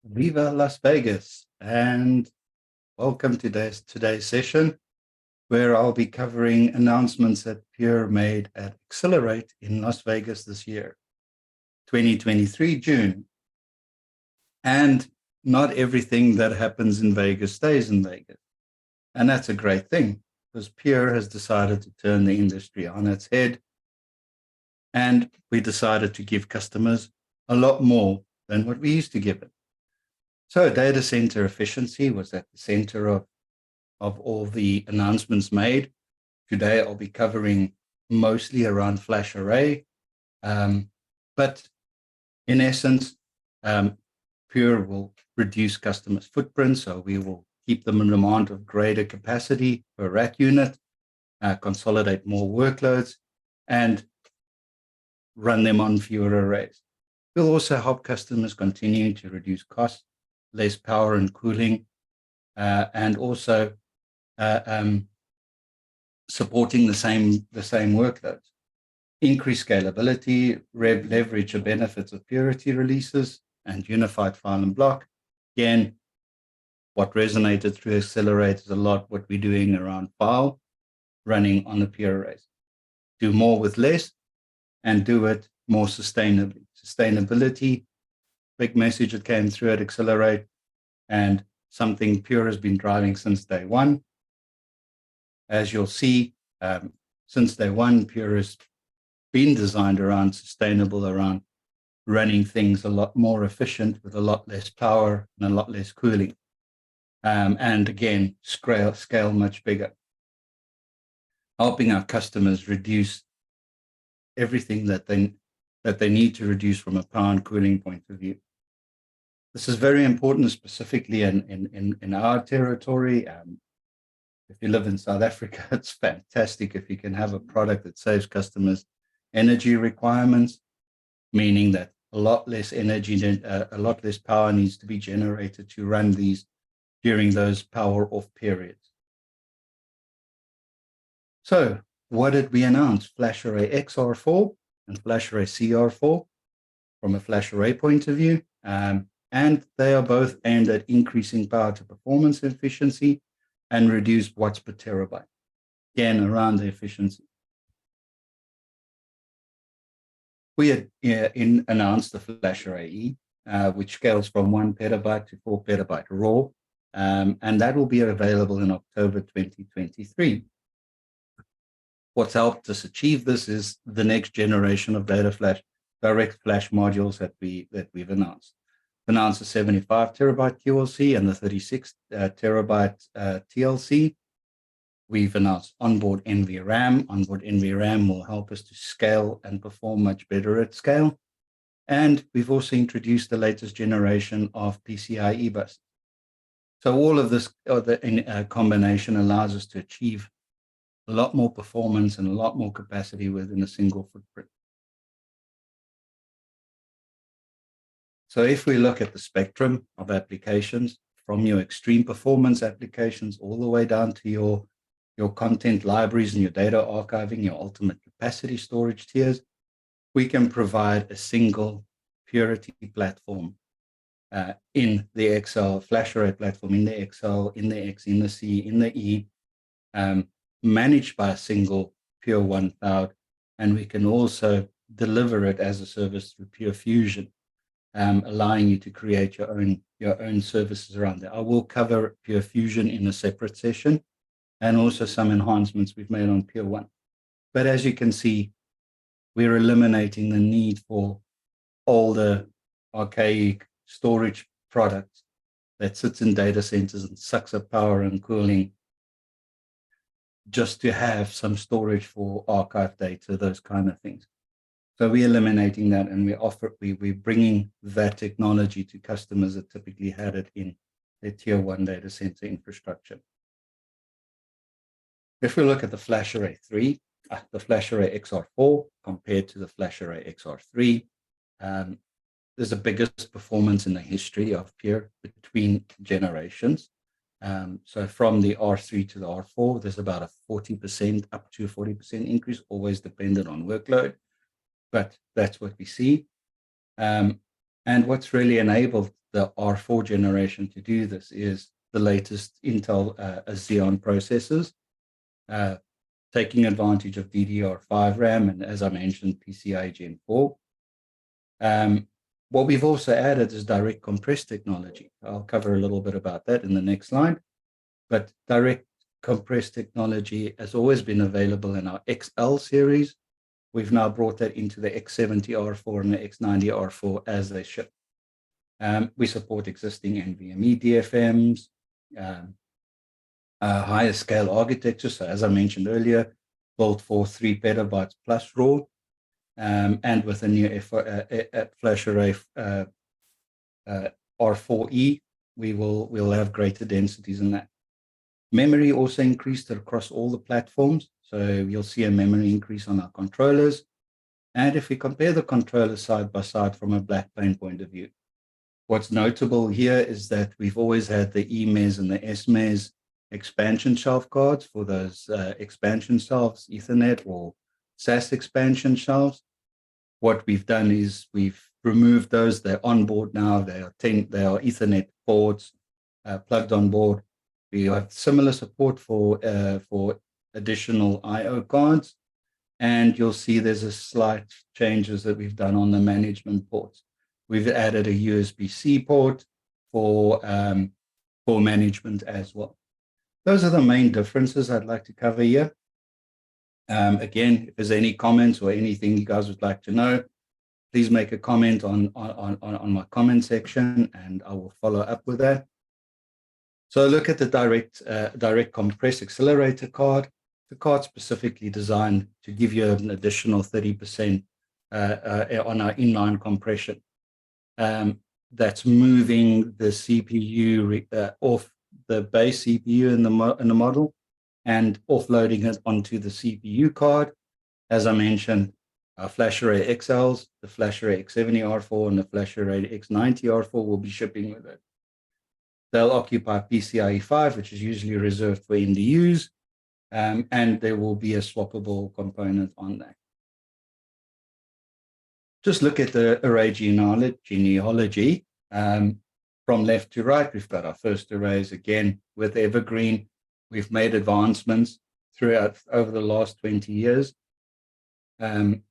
Viva Las Vegas, and welcome to today's session, where I'll be covering announcements that Pure made at Accelerate in Las Vegas this year, 2023 June. And not everything that happens in Vegas stays in Vegas. And that's a great thing, because Pure has decided to turn the industry on its head. And we decided to give customers a lot more than what we used to give them. So data center efficiency was at the center of all the announcements made. Today, I'll be covering mostly around FlashArray. But in essence, Pure will reduce customers' footprint, so we will keep them in demand of greater capacity per rack unit, consolidate more workloads, and run them on fewer arrays. We'll also help customers continue to reduce costs, less power and cooling, and also supporting the same workloads. Increase scalability, leverage the benefits of Purity releases and unified file and block. Again, what resonated through Accelerate is a lot what we're doing around file running on the Pure arrays. Do more with less and do it more sustainably. Sustainability, big message that came through at Accelerate, and something Pure has been driving since day one. As you'll see, since day one, Pure has been designed around sustainable, around running things a lot more efficient with a lot less power and a lot less cooling. And again, scale much bigger, helping our customers reduce everything that they need to reduce from a power and cooling point of view. This is very important, specifically in our territory. If you live in South Africa, it's fantastic if you can have a product that saves customers energy requirements, meaning that a lot less energy, a lot less power needs to be generated to run these during those power off periods. So what did we announce? FlashArray XR4 and FlashArray CR4 from a FlashArray point of view. And they are both aimed at increasing power to performance efficiency and reduce watts per terabyte. Again, around the efficiency. We had announced the FlashArray E, which scales from 1 petabyte to 4 petabyte raw, and that will be available in October 2023. What's helped us achieve this is the next generation of direct flash modules that we've announced. Announced the 75 terabyte QLC and the 36 terabyte TLC. We've announced onboard NVRAM. Onboard NVRAM will help us to scale and perform much better at scale. And we've also introduced the latest generation of PCIe buses. So all of this in combination allows us to achieve a lot more performance and a lot more capacity within a single footprint. So if we look at the spectrum of applications, from your extreme performance applications all the way down to your content libraries and your data archiving, your ultimate capacity storage tiers, we can provide a single Purity platform in the XL, FlashArray platform, in the XL, in the X, in the C, in the E, managed by a single Pure One cloud. And we can also deliver it as a service through Pure Fusion, allowing you to create your own services around there. I will cover Pure Fusion in a separate session, and also some enhancements we've made on Pure One. But as you can see, we're eliminating the need for all the archaic storage products that sits in data centers and sucks up power and cooling just to have some storage for archive data, those kind of things. So we're eliminating that, and we're bringing that technology to customers that typically had it in their tier one data center infrastructure. If we look at the FlashArray 3, the FlashArray XR4 compared to the FlashArray XR3, there's the biggest performance in the history of Pure between generations. So from the R3 to the R4, there's about a 40%, up to a 40% increase, always dependent on workload, but that's what we see. And what's really enabled the R4 generation to do this is the latest Intel Xeon processors, taking advantage of DDR5 RAM, and as I mentioned, PCIe Gen 4. What we've also added is direct compress technology. I'll cover a little bit about that in the next slide. But direct compress technology has always been available in our XL series. We've now brought that into the X70R4 and the X90R4 as they ship. We support existing NVMe DFMs, higher scale architecture. So as I mentioned earlier, built for 3 petabytes plus raw, and with a new FlashArray R4E, we'll have greater densities in that. Memory also increased across all the platforms. So you'll see a memory increase on our controllers. And if we compare the controllers side by side from a Blackplane point of view, what's notable here is that we've always had the EMES and the SMES expansion shelf cards for those expansion shelves, Ethernet or SAS expansion shelves. What we've done is we've removed those. They're on board now. They are Ethernet ports plugged on board. We have similar support for additional I/O cards, and you'll see there's a slight changes that we've done on the management ports. We've added a USB-C port for management as well. Those are the main differences I'd like to cover here. Again, if there's any comments or anything you guys would like to know, please make a comment on my comment section, and I will follow up with that. So look at the direct compress accelerator card. The card specifically designed to give you an additional 30% on our inline compression. That's moving the CPU off the base CPU in the model and offloading it onto the CPU card. As I mentioned, our FlashArray XLs, the FlashArray X70R4 and the FlashArray X90R4 will be shipping with it. They'll occupy PCIe 5, which is usually reserved for NDUs, and there will be a swappable component on that. Just look at the array genealogy. From left to right, we've got our first arrays again with Evergreen. We've made advancements throughout over the last 20 years. 10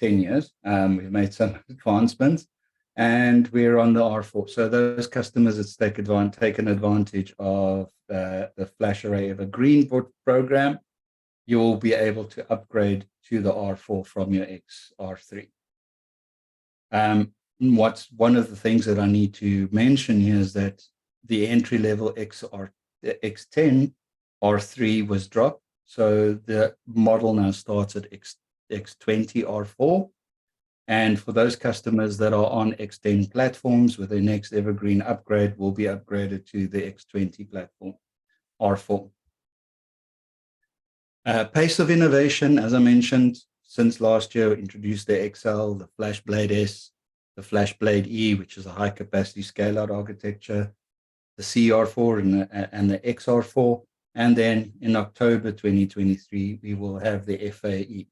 years. We've made some advancements, and we're on the R4. So those customers that's taken advantage of the FlashArray Evergreen program, you will be able to upgrade to the R4 from your XR3. One of the things that I need to mention here is that the entry-level X10 R3 was dropped. So the model now starts at X20 R4. And for those customers that are on X10 platforms with their next Evergreen upgrade, will be upgraded to the X20 platform, R4. Pace of innovation, as I mentioned, since last year, we introduced the XL, the FlashBlade S, the FlashBlade E, which is a high-capacity scale-out architecture, the CR4 and the XR4. And then in October 2023, we will have the FAE.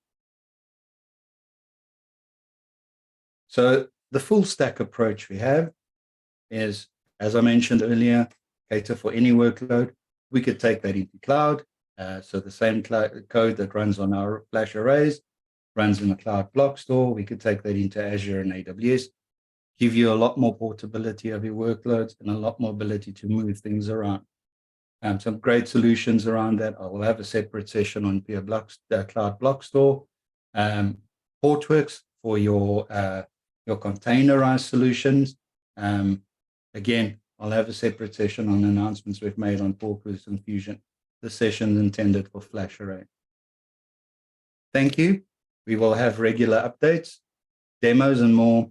So the full stack approach we have is, as I mentioned earlier, cater for any workload. We could take that into cloud. So the same code that runs on our flash arrays runs in the cloud block store. We could take that into Azure and AWS, give you a lot more portability of your workloads and a lot more ability to move things around. Some great solutions around that. I will have a separate session on Pure Cloud Block Store. Portworx for your containerized solutions. Again, I'll have a separate session on announcements we've made on Portworx and Fusion. The session intended for FlashArray. Thank you. We will have regular updates, demos, and more.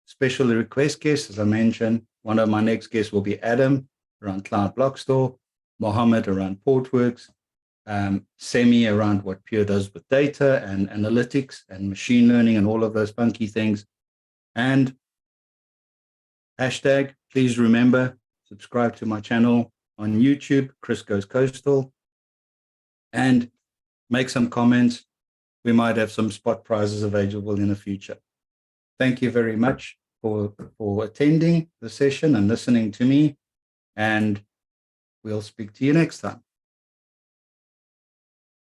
Special request guests, as I mentioned. One of my next guests will be Adam around Cloud Block Store, Mohammed around Portworx, Semi around what Pure does with data and analytics and machine learning and all of those funky things. And hashtag, please remember, subscribe to my channel on YouTube, Chris Goes Coastal, and make some comments. We might have some spot prizes available in the future. Thank you very much for attending the session and listening to me. And we'll speak to you next time.